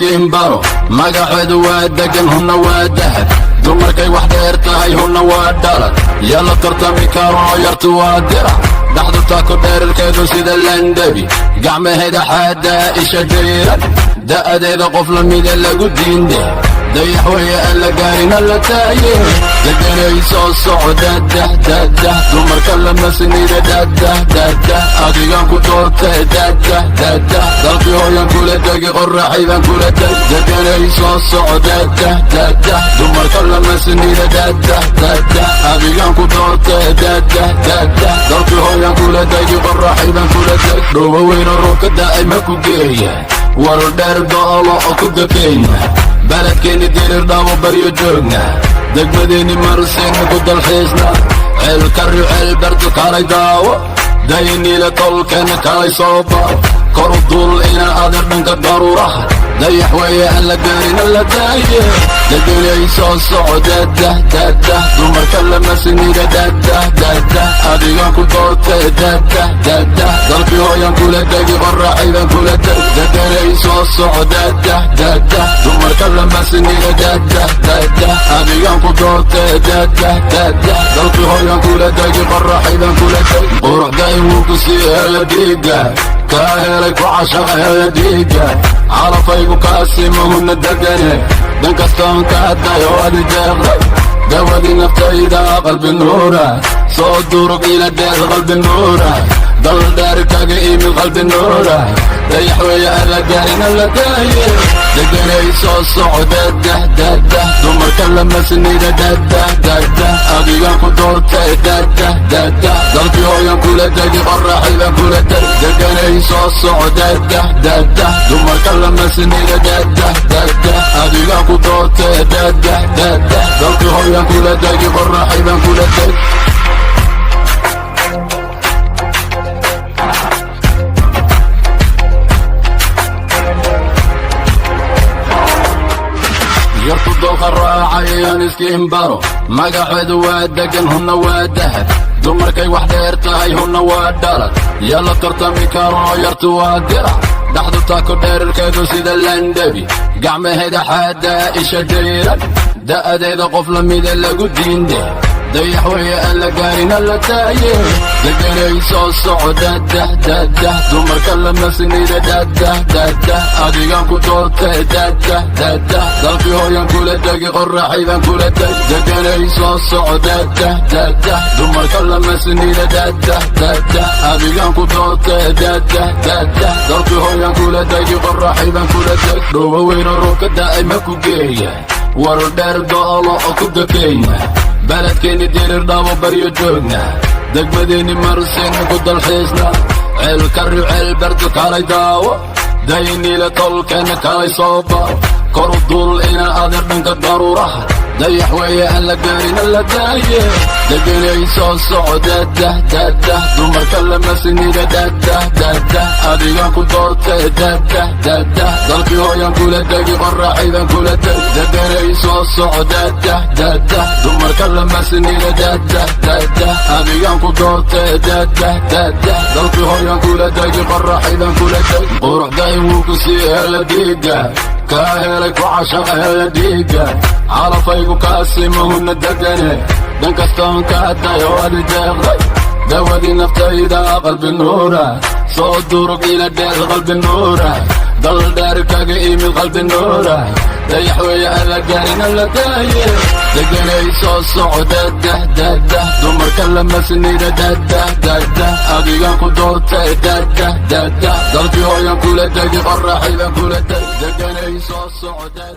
iskiin baro magaceedu waa degan hunna waa dahab dumarkay wax dheer tahay hunna waa dhalad yalla tartami karo yartu waa dirac dhaxdu taako dheerarkeedu sida landabi gacmaheeda xaadaa isha dayran da'adeeda qof lamida lagu diinde dayax weeye aan la gaarin alla taaye deganay soo socda dahdadah dumarka lama sinida dadah adigaan ku doortay dadah dalkii hooyan kula degi qorraxay baan kula tag deganay soo socda dadah dumarka lama sinida dadah adigaan ku doortay dadah dalkii hooyan kula degi qorraxay baan kula tag dhooba weyno roobka da'ay ma ku geeya war dheer go'olo oo ku dakayna baladkeeni dirir dhaabo baryo joogna degmadeeni maruseyna ku dalxiisna ceel karyo ceel bardu kalay daawo dayniila tolkeena kalay soo baro koru dul ina adeer dhanka daruuraha dayax weeye aan la gaarin alla daaye deganay soo socda dadah dumarka lama sinida dadah adigaan ku doortay dadah dalkii hooyan kula degi qorraxay baan kula tag deganay soo socda dadah dumarka lama sinida dadah adigaan ku doortay dadah dalkii hooyan kula degi qorraxay baan kula tag quruxday wuu ku sii hela dhiiga kaa helay ku cashaqa hela dhiiga carafaygu kaasimahuna degane dan kastoon ka hadday oo adi deeqday dawadii naftayda qalbi nuura soo durug ila dheer qalbi nuura dal dheer kaga imid qalbi nuura dayax weeye aan la gaarin alla daaye deganay soo socda dadah dumarka lama sinida dadah adigaan ku doortay dadah dalkii hooyan kula degi qorraxay baan kula tag deganay soo socda dadah dumarka lama sinida dadah adigaan ku doortay dadah dalkii hooyan kula degi qorraxay baan kula tag yartu dooqa raacay aan iskiin baro magaceedu waa degan hunna waa dahab dumarkay wax dheer tahay hunna waa dhalad yalla tartami karo yartu waa dirac dhaxdu taako dheerarkeedu sida landabi gacmaheeda xaadaa isha dayran da'adeeda qof lamida lagu diinde dayax weeye aan la gaarin alla taaye deganay soo socda dadah dumarka lama sinida dadah adigaan ku doortay dadah dalkii hooyan kula degi qorraxay baan kula tag deganay soo socda dadah dumarka lama sinida dadah adigaan ku doortay dadah dalkii hooyan kula degi qorraxay baan kula tag dhooba weyno roobka da'ay ma ku geeya war dheer go'olo oo ku dakayna baladkeeni dirir dhaabo baryo joogna degmadeeni maruseyna ku dalxiisna ceel karyo ceel bardu kalay daawo dayniila tolkeena kalay soo baro koru dul ina adeer dhanka daruuraha dayax weeye aan la gaarin alla daaye deganay soo socda dadah dumarka lama sinida dadah adigaan ku doortay dadah dalkii hooyan kula degi qorraxay baan kula tag deganay soo socda dadah dumarka lama sinida dadah adigaan ku doortay dadah dalkii hooyan kula degi qorraxay baan kula tag quruxday wuu ku sii hela dhiiga kaa helay ku cashaqa hela dhiiga carafaygu kaasimahuna degane dan kastoon ka hadday oo adi deeqday dawadii naftayda qalbi nuura soo durug ila dheer qalbi nuura dal dheer kaga imid qalbi nuura dayax weeye aan la gaarin alla daaye deganay soo socda dadah dumarka lama sinida dadah adigaan ku doortay dadah dalkii hooyan kula degi qorraxay baan kula tag deganay soo socda